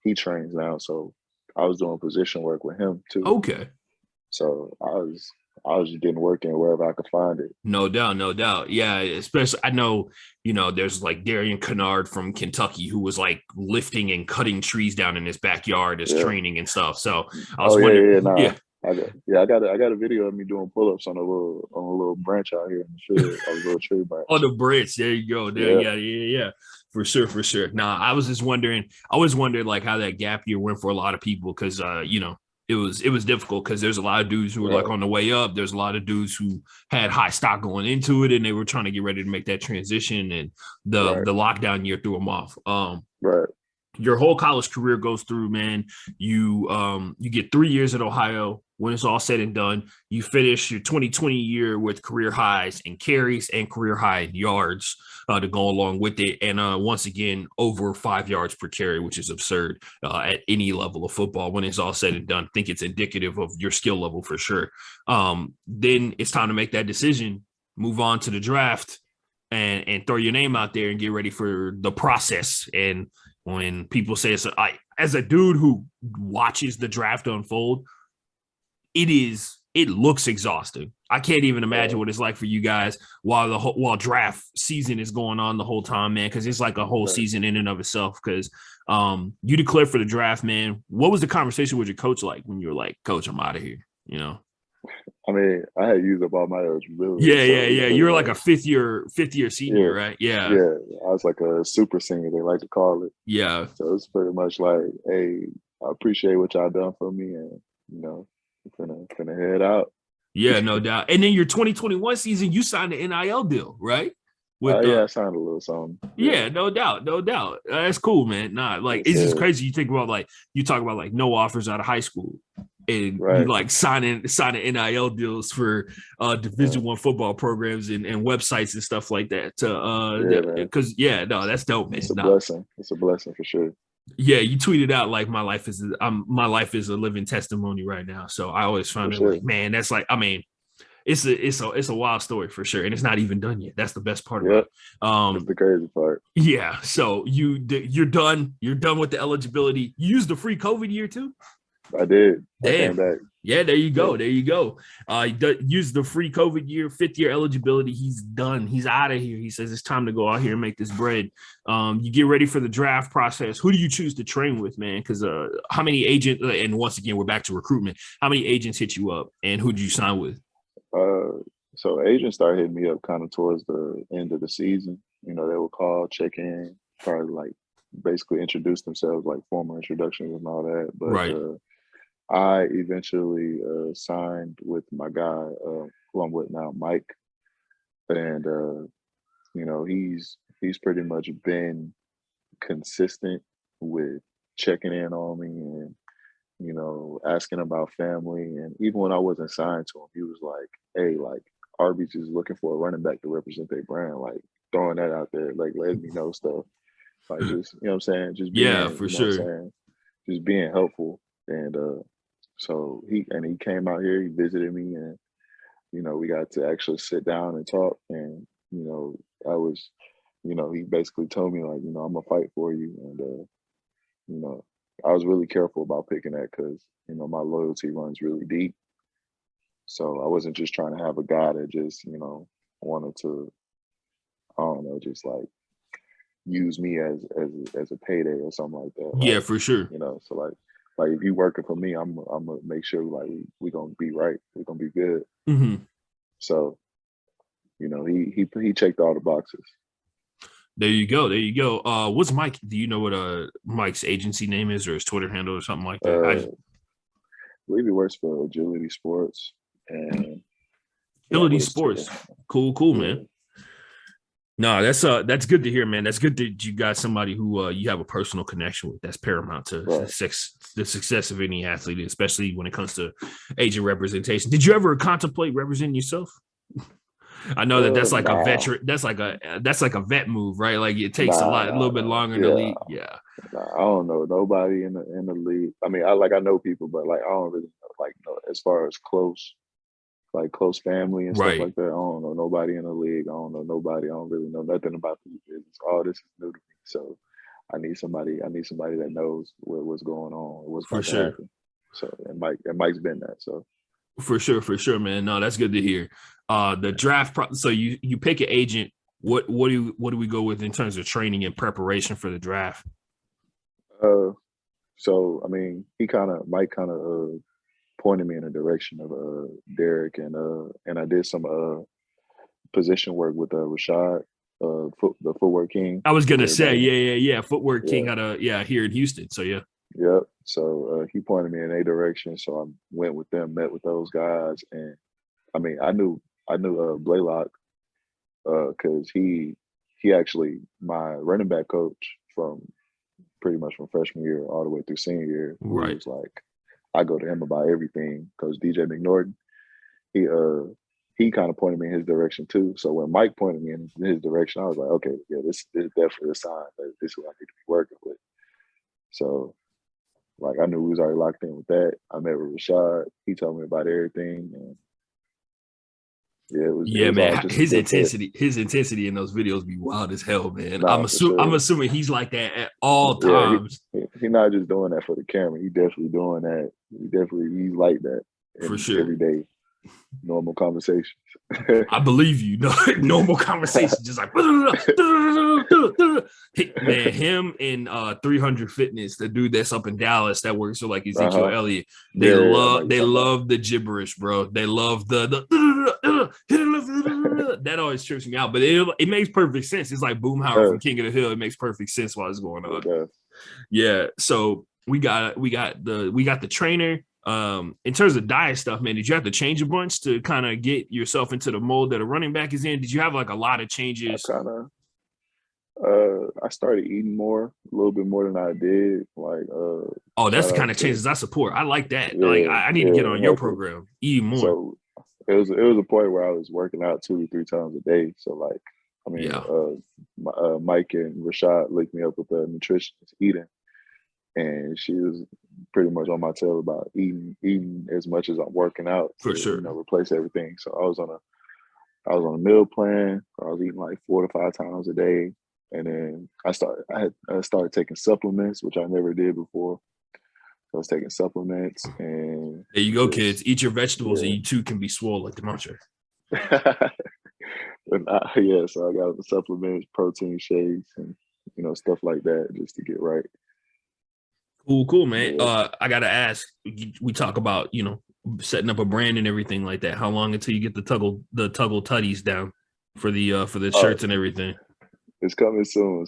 he trains now. So I was doing position work with him too. Okay. So I was just getting work in wherever I could find it. No doubt, no doubt. Yeah, especially I know, there's like Darian Kennard from Kentucky who was like lifting and cutting trees down in his backyard as training and stuff. So I was wondering. I got a video of me doing pull-ups on a little branch out here in the field. On a little tree branch. On the branch. There you go. Yeah. For sure. Nah, I was just wondering. I always wondered like how that gap year went for a lot of people because it was difficult because there's a lot of dudes who were like on the way up. There's a lot of dudes who had high stock going into it, and they were trying to get ready to make that transition. And the lockdown year threw them off. Your whole college career goes through, man. You get 3 years at Ohio. When it's all said and done, you finish your 2020 year with career highs in carries and career high in yards to go along with it. And once again, over 5 yards per carry, which is absurd at any level of football. When it's all said and done, I think it's indicative of your skill level for sure. Then it's time to make that decision, move on to the draft, and throw your name out there and get ready for the process. And when people say as a dude who watches the draft unfold, it looks exhausting. I can't even imagine what it's like for you guys while draft season is going on the whole time, man, because it's like a whole season in and of itself. Because you declared for the draft, man. What was the conversation with your coach like when you were like, "Coach, I'm out of here"? I mean, I had used up all my eligibility. Yeah. You were like a fifth year senior, right? Yeah. Yeah, I was like a super senior, they like to call it. Yeah. So it's pretty much like, hey, I appreciate what y'all done for me, and finna head out. Yeah, no doubt. And then your 2021 season, you signed an NIL deal, right? I signed a little something. Yeah, no doubt. That's cool, man. Nah, like it's just crazy. You think about you talk about no offers out of high school, and you like signing NIL deals for Division I football programs and websites and stuff like that. Because that's dope, man. It's a blessing. It's a blessing for sure. Yeah, you tweeted out like my life is a living testimony right now. So I always find it like, man, that's like, I mean, it's a wild story for sure, and it's not even done yet. That's the best part of it. That's the crazy part. Yeah, so you're done. You're done with the eligibility. You used the free COVID year too. I did. Damn. I came back. Yeah, there you go. Use the free COVID year, 5th year eligibility. He's done. He's out of here. He says it's time to go out here and make this bread. You get ready for the draft process. Who do you choose to train with, man? Because how many agents? And once again, we're back to recruitment. How many agents hit you up, and who did you sign with? So agents started hitting me up kind of towards the end of the season. They would call, check in, probably like basically introduce themselves, like formal introductions and all that. But I eventually signed with my guy, who I'm with now, Mike, and he's pretty much been consistent with checking in on me and asking about family. And even when I wasn't signed to him, he was like, "Hey, like Arby's is looking for a running back to represent their brand," like throwing that out there, like letting me know stuff, like just what I'm saying, just being, for sure, just being helpful. And so he came out here, he visited me, and we got to actually sit down and talk. And I was, he basically told me like, I'm gonna fight for you. And I was really careful about picking that because my loyalty runs really deep. So I wasn't just trying to have a guy that just wanted to, I don't know, just like use me as a payday or something like that. Yeah, for sure. So like if you working for me, I'm gonna make sure like we gonna be right, we're gonna be good. Mm-hmm. So he checked all the boxes. There you go. There you go. What's Mike? Do you know what Mike's agency name is or his Twitter handle or something like that? I believe he works for Agility Sports and Agility Sports. Cool, man. No, that's good to hear, man. That's good that you got somebody who you have a personal connection with. That's paramount to the success of any athlete, especially when it comes to agent representation. Did you ever contemplate representing yourself? I know that's like a veteran. That's like a vet move, right? Like it takes a little bit longer to lead. Yeah. I don't know nobody in the league. I mean, I know people, but like I don't really know, as far as close family and stuff like that. I don't know nobody in the league. I don't know nobody. I don't really know nothing about the business. All this is new to me. So I need somebody that knows what's going on, what's going to happen. So and Mike's been that. So for sure, man. No, that's good to hear. The draft. So you pick an agent. What do we go with in terms of training and preparation for the draft? So I mean, Mike kind of pointed me in the direction of Derek, and I did some position work with Rashad, the Footwork King. I was gonna say, yeah, Footwork King out of here in Houston. So yeah. Yep. So he pointed me in a direction, so I went with them, met with those guys, and I mean, I knew Blaylock because he actually my running back coach from pretty much from freshman year all the way through senior year. Right. He was like, I go to him about everything because DJ McNorton, he kind of pointed me in his direction too. So when Mike pointed me in his direction, I was like, okay, yeah, this is definitely a sign that this is who I need to be working with. So like I knew we was already locked in with that. I met with Rashad. He told me about everything, and it was man. His intensity in those videos be wild as hell, man. I'm assuming he's like that at all times. He's not just doing that for the camera. He definitely doing that. He's like that for sure. Every day, normal conversations. I believe you. Normal conversations, just like man. Him and 300 Fitness, the dude that's up in Dallas that works for like Ezekiel Elliott. They love the gibberish, bro. They love the that always trips me out, but it makes perfect sense. It's like Boomhauer from King of the Hill. It makes perfect sense while it's going on. Yeah. So we got the trainer. In terms of diet stuff, man, did you have to change a bunch to kind of get yourself into the mold that a running back is in? Did you have like a lot of changes? I started eating a little bit more than I did. Like, that's the kind of changes I support. I like that. Yeah, like, I need to get on your program, eating more. So it was a point where I was working out 2 or 3 times a day. So like, I mean, Mike and Rashad linked me up with a nutritionist eating. And she was pretty much on my tail about eating as much as I'm working out for sure. Replace everything. So I was on a meal plan. I was eating like 4 to 5 times a day, and then I started taking supplements, which I never did before. So I was taking supplements, and there you go, kids. Eat your vegetables, and you too can be swole like DeMontre. So I got the supplements, protein shakes, and stuff like that just to get right. Cool, man. I gotta ask. We talk about setting up a brand and everything like that. How long until you get the Tuggle tutties down for the shirts and everything? It's coming soon.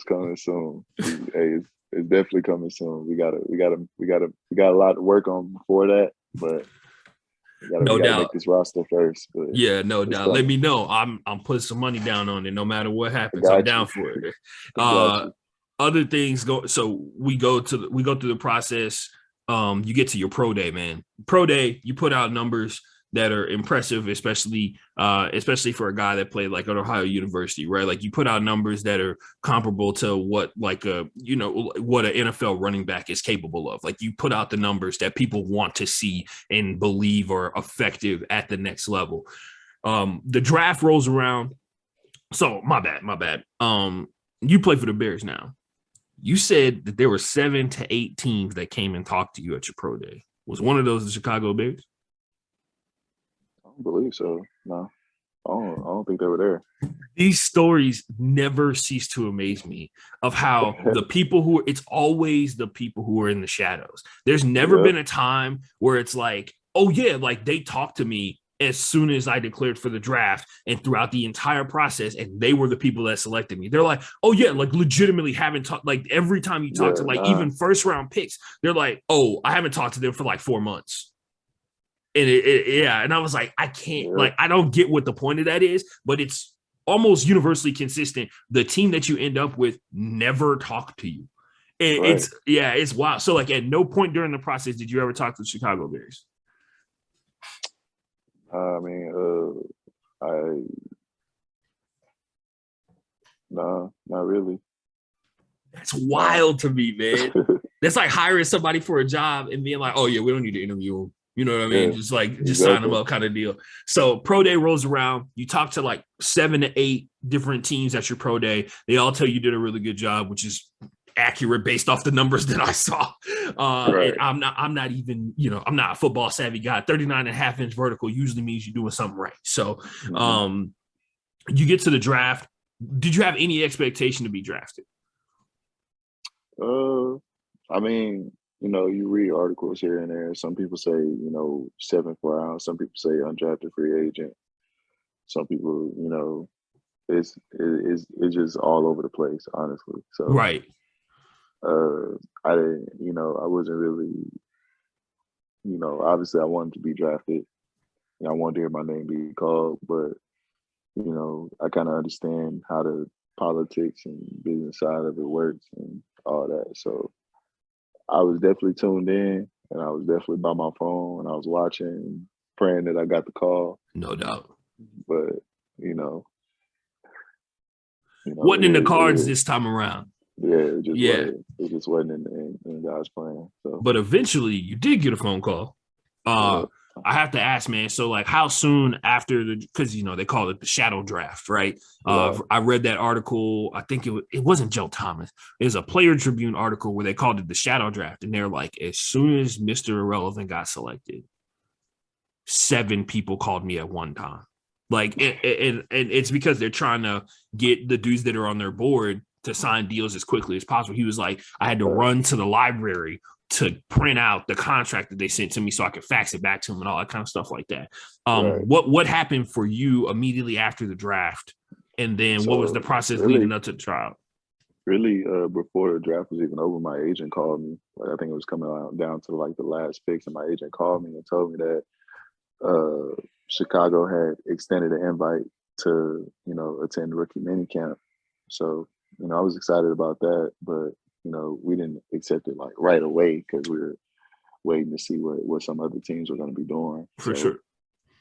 Hey, it's definitely coming soon. We got a lot to work on before that, but we gotta make this roster first. But yeah, no doubt. Coming. Let me know. I'm putting some money down on it. No matter what happens, I'm down for it. Other things go. So we go through the process. You get to your pro day, man. Pro day, you put out numbers that are impressive, especially for a guy that played like at Ohio University, right? Like you put out numbers that are comparable to what what an NFL running back is capable of. Like you put out the numbers that people want to see and believe are effective at the next level. The draft rolls around. So my bad. You play for the Bears now. You said that there were 7 to 8 teams that came and talked to you at your pro day. Was one of those the Chicago Bears? I don't believe so. No, I don't think they were there. These stories never cease to amaze me of how it's always the people who are in the shadows. There's never been a time where it's like, oh yeah, like they talked to me as soon as I declared for the draft and throughout the entire process, and they were the people that selected me. They're like, oh yeah, like legitimately haven't talked. Like every time you talk to like even first round picks, they're like, oh, I haven't talked to them for like 4 months. And yeah, and I was like, I can't, like, I don't get what the point of that is, but it's almost universally consistent. The team that you end up with never talked to you. It's wild. So like at no point during the process did you ever talk to the Chicago Bears? I mean, no, not really. That's wild to me, man. That's like hiring somebody for a job and being like, oh yeah, we don't need to interview them. You know what I mean? Just sign them up kind of deal. So pro day rolls around. You talk to like 7 to 8 different teams at your pro day. They all tell you did a really good job, which is accurate based off the numbers that I saw. And I'm not even, I'm not a football savvy guy. 39.5-inch vertical usually means you're doing something right. So you get to the draft. Did you have any expectation to be drafted? I mean, you read articles here and there. Some people say, 7th round. Some people say undrafted free agent. Some people, it's just all over the place, honestly. So right. I didn't, I wasn't really, obviously I wanted to be drafted. I wanted to hear my name be called, but I kind of understand how the politics and business side of it works and all that. So I was definitely tuned in, and I was definitely by my phone, and I was watching, praying that I got the call. No doubt. But wasn't in the cards this time around. Yeah, it just wasn't in God's plan. So, but eventually, you did get a phone call. I have to ask, man. So, like, how soon after because they call it the shadow draft, right? I read that article. I think it wasn't Joe Thomas. It was a Player Tribune article where they called it the shadow draft, and they're like, as soon as Mr. Irrelevant got selected, 7 people called me at one time. Like, and it's because they're trying to get the dudes that are on their board to sign deals as quickly as possible. He was like, I had to run to the library to print out the contract that they sent to me so I could fax it back to him and all that kind of stuff like that. What happened for you immediately after the draft? And then what was the process leading up to the trial? Really, before the draft was even over, my agent called me. Like, I think it was coming down to like the last picks, and my agent called me and told me that Chicago had extended an invite to, attend rookie minicamp. So, I was excited about that, but we didn't accept it like right away because we were waiting to see what some other teams were going to be doing. For sure.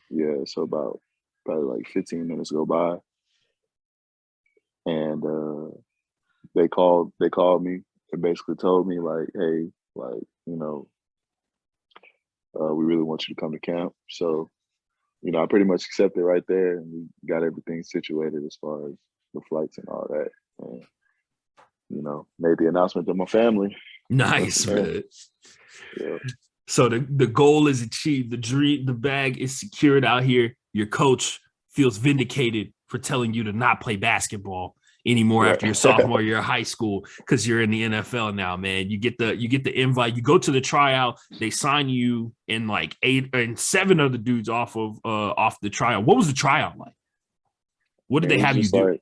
Yeah. So about probably like 15 minutes go by, and they called me and basically told me like, hey, like, we really want you to come to camp. So, I pretty much accepted right there, and we got everything situated as far as the flights and all that. And, made the announcement to my family. Nice, man. Yeah. So the goal is achieved. The bag is secured out here. Your coach feels vindicated for telling you to not play basketball anymore after your sophomore year of high school because you're in the NFL now, man. You get the invite. You go to the tryout. They sign you, and like 8 and 7 other dudes off the tryout. What was the tryout like? What did they have you do?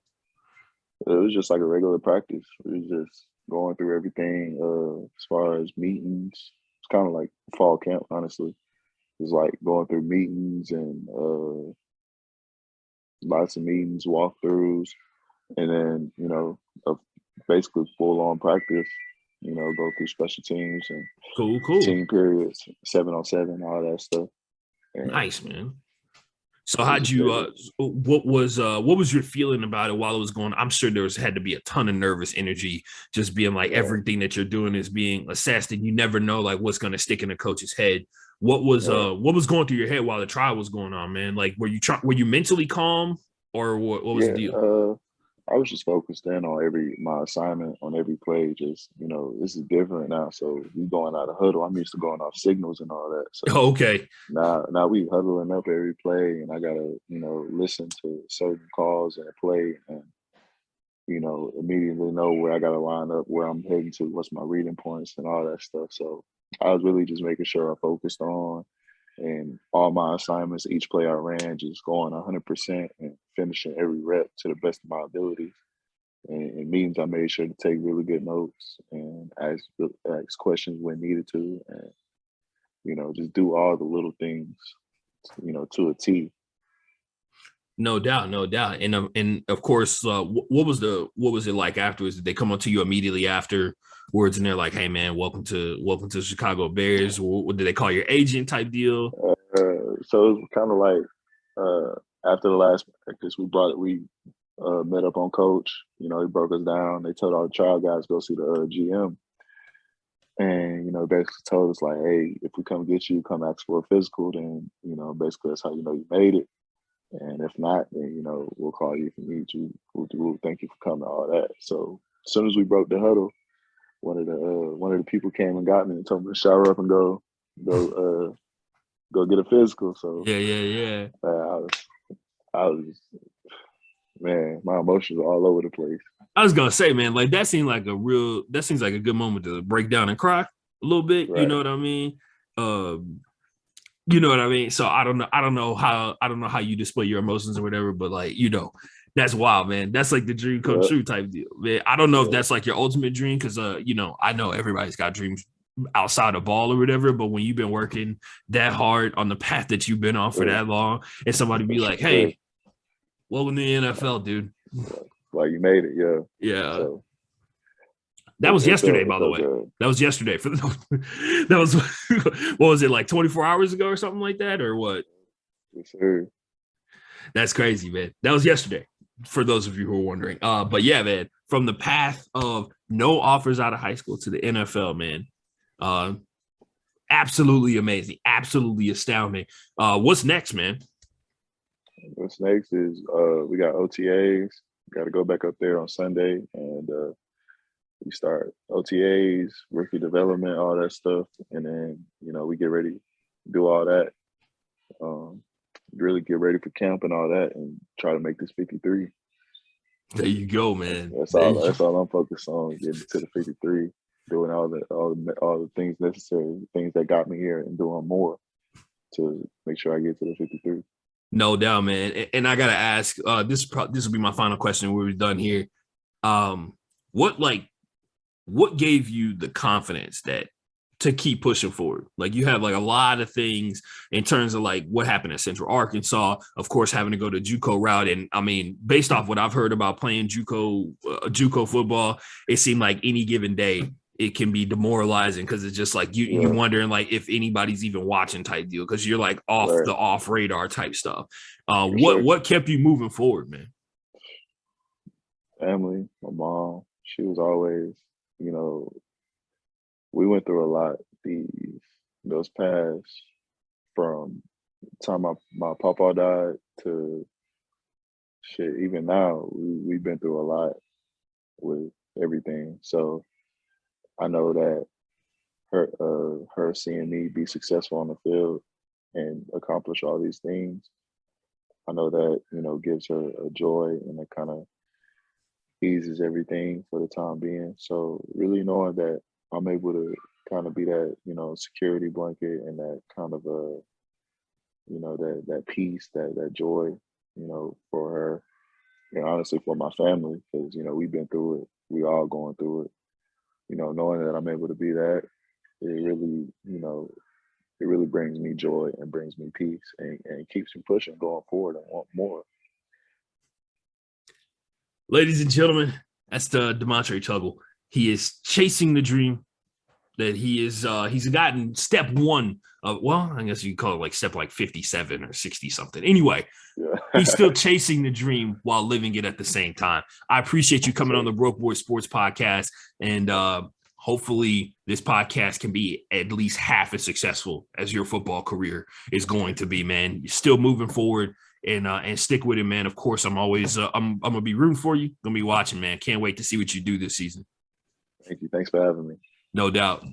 It was just like a regular practice. It was just going through everything as far as meetings. It's kind of like fall camp, honestly. It was like going through meetings and lots of meetings, walkthroughs, and then, basically full-on practice, go through special teams and cool team periods, 7-on-7, all that stuff. And nice, man. So how'd you what was your feeling about it while it was going on? I'm sure had to be a ton of nervous energy, just being like everything that you're doing is being assessed and you never know like what's going to stick in a coach's head. What was going through your head while the trial was going on, man? Like were you mentally calm or what was the deal? I was just focused in on my assignment on every play. Just, this is different now. So we going out of huddle. I'm used to going off signals and all that. So okay. Now we huddling up every play, and I gotta, listen to certain calls and play, and immediately know where I gotta line up, where I'm heading to, what's my reading points, and all that stuff. So I was really just making sure I focused on, And all my assignments, each play I ran, just going 100% and finishing every rep to the best of my abilities. And in meetings, I made sure to take really good notes and ask questions when needed to, and just do all the little things, to a T. No doubt, no doubt. And of course, what was it like afterwards? Did they come up to you immediately afterwards and they're like, "Hey, man, welcome to Chicago Bears"? What did they call your agent type deal? So it was kind of like after the last practice, we met up on coach. He broke us down. They told all the trial guys go see the GM, and basically told us like, "Hey, if we come get you, come ask for a physical. Then basically that's how you made it. And if not, then we'll call you if we need you. We'll thank you for coming, all that." So as soon as we broke the huddle, one of the people came and got me and told me to shower up and go get a physical. So yeah. I was, man, my emotions are all over the place. I was gonna say, man, like that seems like a good moment to break down and cry a little bit. Right. You know what I mean? You know what I mean? So I don't know how you display your emotions or whatever, but like, that's wild, man. That's like the dream come true type deal, man. I don't know if that's like your ultimate dream, because I know everybody's got dreams outside of ball or whatever, but when you've been working that hard on the path that you've been on for that long, and somebody be like, "Hey, welcome to the NFL, dude." Like you made it, yeah. Yeah. So, that was yesterday, by the way. That was yesterday. That was, what was it, like 24 hours ago or something like that, or what? Yes, sir. That's crazy, man. That was yesterday, for those of you who are wondering. But yeah, man, from the path of no offers out of high school to the NFL, man, absolutely amazing, absolutely astounding. What's next, man? What's next is we got OTAs. Got to go back up there on Sunday, and we start OTAs, rookie development, all that stuff, and then we get ready to do all that. Really get ready for camp and all that, and try to make this 53. There you go, man. That's all I'm focused on, getting to the 53, doing all the things necessary, things that got me here, and doing more to make sure I get to the 53. No doubt, man. And I gotta ask, this will be my final question. We're done here. What gave you the confidence to keep pushing forward? Like, you have like a lot of things in terms of like what happened at Central Arkansas, of course, having to go the JUCO route. And I mean, based off what I've heard about playing JUCO football, it seemed like any given day it can be demoralizing, because it's just like you wondering like if anybody's even watching type deal, because you're like off radar type stuff. What kept you moving forward, man? Family, my mom, she was always, we went through a lot those past, from the time my papa died to shit, even now we've been through a lot with everything. So I know that her seeing me be successful on the field and accomplish all these things, I know that gives her a joy, and it kind of eases everything for the time being. So really knowing that I'm able to kind of be that security blanket, and that kind of that peace, that joy, for her, and honestly for my family, because we've been through it, we all going through it. Knowing that I'm able to be that, it really brings me joy and brings me peace, and keeps me pushing, going forward, and want more. Ladies and gentlemen, that's the DeMontre Tuggle. He is chasing the dream that he's gotten step one of, well, I guess you could call it like step like 57 or 60 something. Anyway, he's still chasing the dream while living it at the same time. I appreciate you coming on the Broke Boy Sports Podcast, and hopefully this podcast can be at least half as successful as your football career is going to be, man. You're still moving forward, and stick with it, man. Of course, I'm always I'm gonna be rooting for you. Gonna be watching, man. Can't wait to see what you do this season. Thank you. Thanks for having me. No doubt.